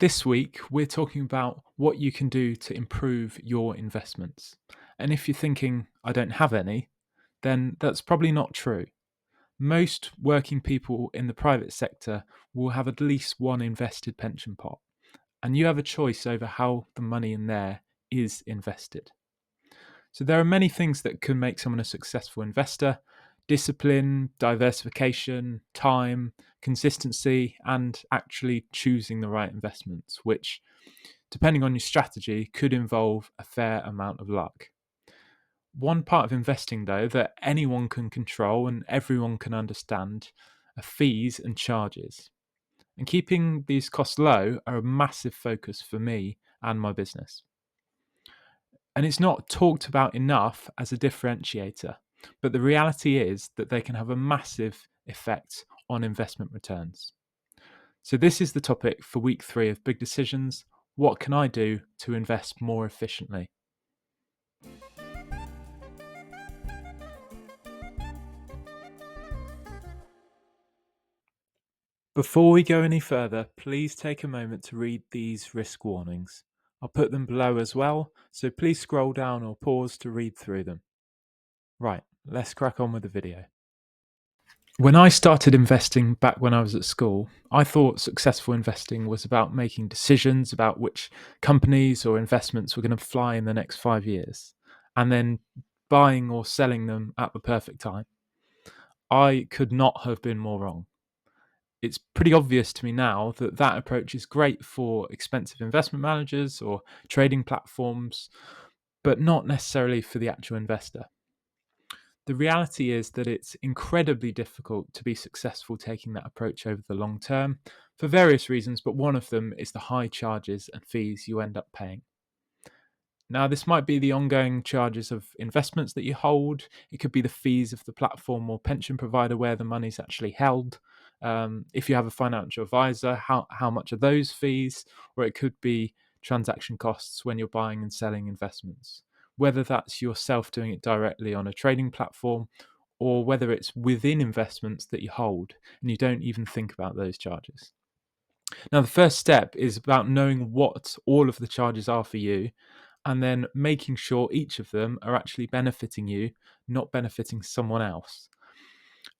This week, we're talking about what you can do to improve your investments. And if you're thinking, I don't have any, then that's probably not true. Most working people in the private sector will have at least one invested pension pot, and you have a choice over how the money in there is invested. So there are many things that can make someone a successful investor: discipline, diversification, time, consistency, and actually choosing the right investments, which, depending on your strategy, could involve a fair amount of luck. One part of investing, though, that anyone can control and everyone can understand are fees and charges. And keeping these costs low are a massive focus for me and my business. And it's not talked about enough as a differentiator, but the reality is that they can have a massive effect on investment returns. So, this is the topic for week 3 of Big Decisions. What can I do to invest more efficiently? Before we go any further, please take a moment to read these risk warnings. I'll put them below as well, so please scroll down or pause to read through them. Right, let's crack on with the video. When I started investing back when I was at school, I thought successful investing was about making decisions about which companies or investments were going to fly in the next 5 years, and then buying or selling them at the perfect time. I could not have been more wrong. It's pretty obvious to me now that that approach is great for expensive investment managers or trading platforms, but not necessarily for the actual investor. The reality is that it's incredibly difficult to be successful taking that approach over the long term for various reasons, but one of them is the high charges and fees you end up paying. Now, this might be the ongoing charges of investments that you hold. It could be the fees of the platform or pension provider where the money's actually held. If you have a financial advisor, how much are those fees? Or it could be transaction costs when you're buying and selling investments. Whether that's yourself doing it directly on a trading platform, or whether it's within investments that you hold and you don't even think about those charges. Now, the first step is about knowing what all of the charges are for you, and then making sure each of them are actually benefiting you, not benefiting someone else.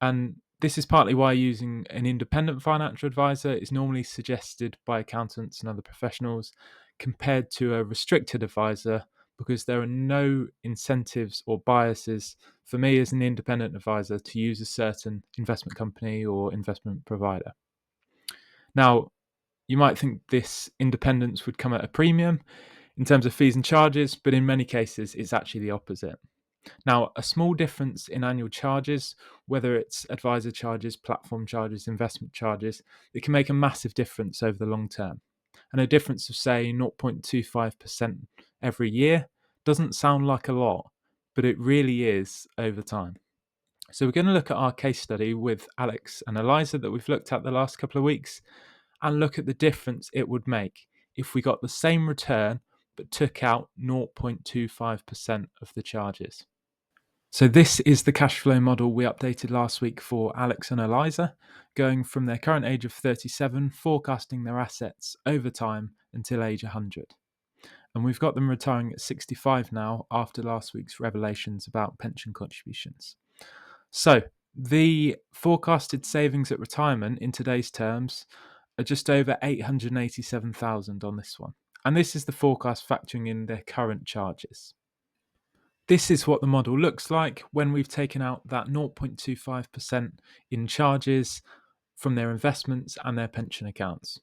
And this is partly why using an independent financial advisor is normally suggested by accountants and other professionals compared to a restricted advisor, because there are no incentives or biases for me as an independent advisor to use a certain investment company or investment provider. Now, you might think this independence would come at a premium in terms of fees and charges, but in many cases, it's actually the opposite. Now, a small difference in annual charges, whether it's advisor charges, platform charges, investment charges, it can make a massive difference over the long term. And a difference of, say, 0.25% every year doesn't sound like a lot, but it really is over time. So we're going to look at our case study with Alex and Eliza that we've looked at the last couple of weeks, and look at the difference it would make if we got the same return but took out 0.25% of the charges. So this is the cash flow model we updated last week for Alex and Eliza, going from their current age of 37, forecasting their assets over time until age 100. And we've got them retiring at 65 now after last week's revelations about pension contributions. So the forecasted savings at retirement in today's terms are just over 887,000 on this one. And this is the forecast factoring in their current charges. This is what the model looks like when we've taken out that 0.25% in charges from their investments and their pension accounts.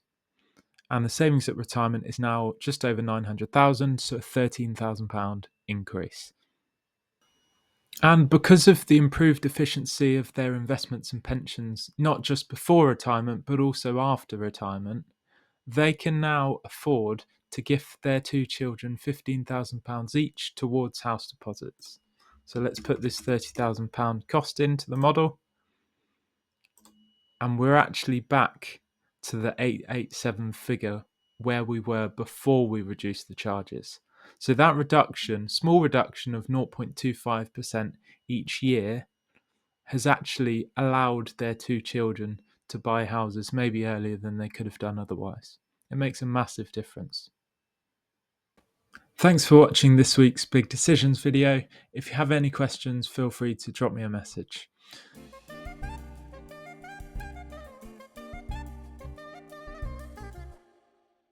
And the savings at retirement is now just over 900,000, so a £13,000 increase. And because of the improved efficiency of their investments and pensions, not just before retirement, but also after retirement, they can now afford to gift their 2 children £15,000 each towards house deposits. So let's put this £30,000 cost into the model. And we're actually back to the 887 figure where we were before we reduced the charges. So that reduction, small reduction of 0.25% each year, has actually allowed their 2 children to buy houses maybe earlier than they could have done otherwise. It makes a massive difference. Thanks for watching this week's Big Decisions video. If you have any questions, feel free to drop me a message.